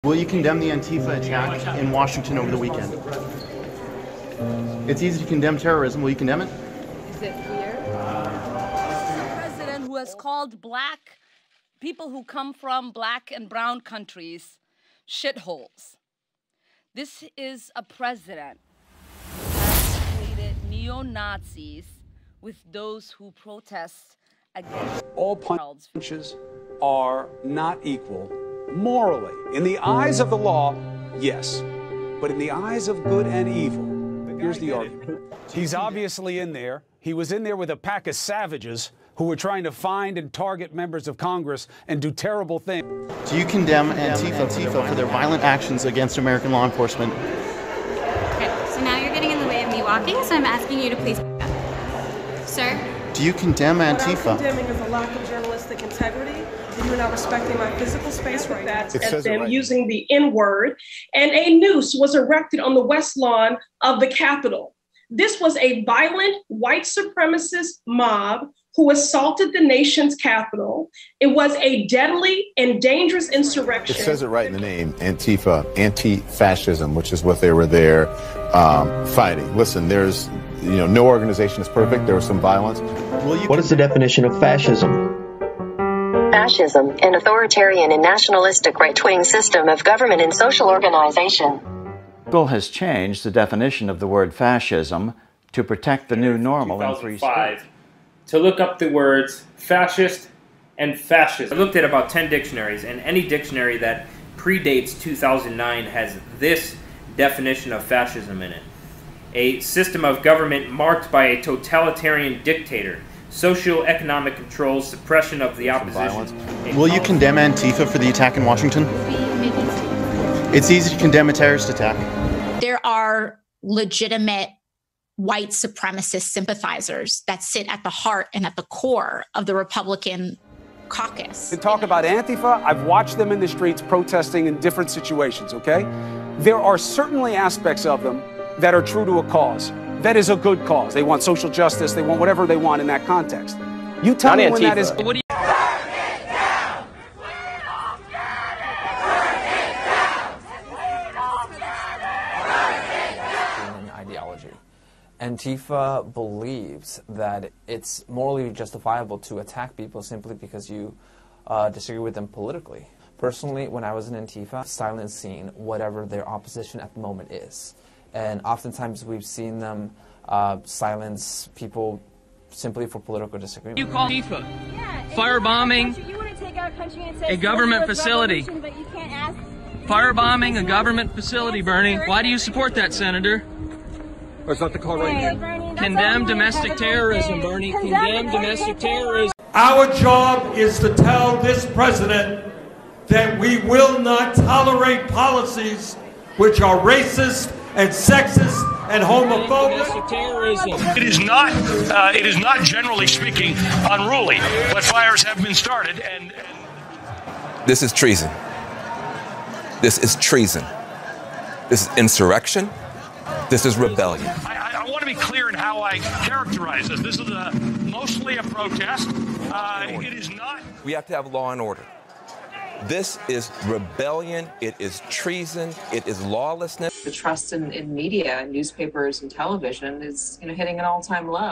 Will you condemn the Antifa attack in Washington over the weekend? It's easy to condemn terrorism. Will you condemn it? Is it clear? A president who has called black people who come from black and brown countries shitholes. This is a president who has equated neo-Nazis with those who protest against all punches are not equal morally. In the eyes of the law, yes. But in the eyes of good and evil, here's the argument. He's obviously in there. He was in there with a pack of savages who were trying to find and target members of Congress and do terrible things. Do you condemn Antifa for their violent actions against American law enforcement? Okay, so now you're getting in the way of me walking, so I'm asking you to please back up. Sir? Do you condemn Antifa? What I'm condemning is a lack of journalistic integrity. You're not respecting my physical space right now. At them using the N-word, and a noose was erected on the west lawn of the Capitol. This was a violent white supremacist mob who assaulted the nation's capital. It was a deadly and dangerous insurrection. It says it right in the name, Antifa, anti-fascism, which is what they were there fighting. Listen, there's no organization is perfect. There was some violence. What is the definition of fascism? Fascism, an authoritarian and nationalistic right-wing system of government and social organization. Google has changed the definition of the word fascism to protect the new normal in free speech. To look up the words fascist and fascism. I looked at about 10 dictionaries, and any dictionary that predates 2009 has this definition of fascism in it. A system of government marked by a totalitarian dictator, socio-economic control, suppression of the opposition. Will you condemn Antifa for the attack in Washington? It's easy to condemn a terrorist attack. There are legitimate white supremacist sympathizers that sit at the heart and at the core of the Republican caucus. To talk about Antifa, I've watched them in the streets protesting in different situations, okay? There are certainly aspects of them that are true to a cause. That is a good cause. They want social justice. They want whatever they want in that context. You tell me when that is. What do you ideology. Antifa believes that it's morally justifiable to attack people simply because you disagree with them politically. Personally, when I was in Antifa, silencing whatever their opposition at the moment is. And oftentimes we've seen them silence people simply for political disagreement. You call Antifa firebombing a government facility. Firebombing a government facility, Bernie. Why do you support that, Senator? That's not the call right here. Condemn domestic terrorism, Bernie. Condemn domestic terrorism. Our job is to tell this president that we will not tolerate policies which are racist and sexist and homophobic. It is not generally speaking unruly, but fires have been started and this is treason. This is treason. This is insurrection. This is rebellion. I want to be clear in how I characterize this. This is mostly a protest. It is not. We have to have law and order. This is rebellion, it is treason, it is lawlessness. The trust in media, newspapers and television is hitting an all-time low.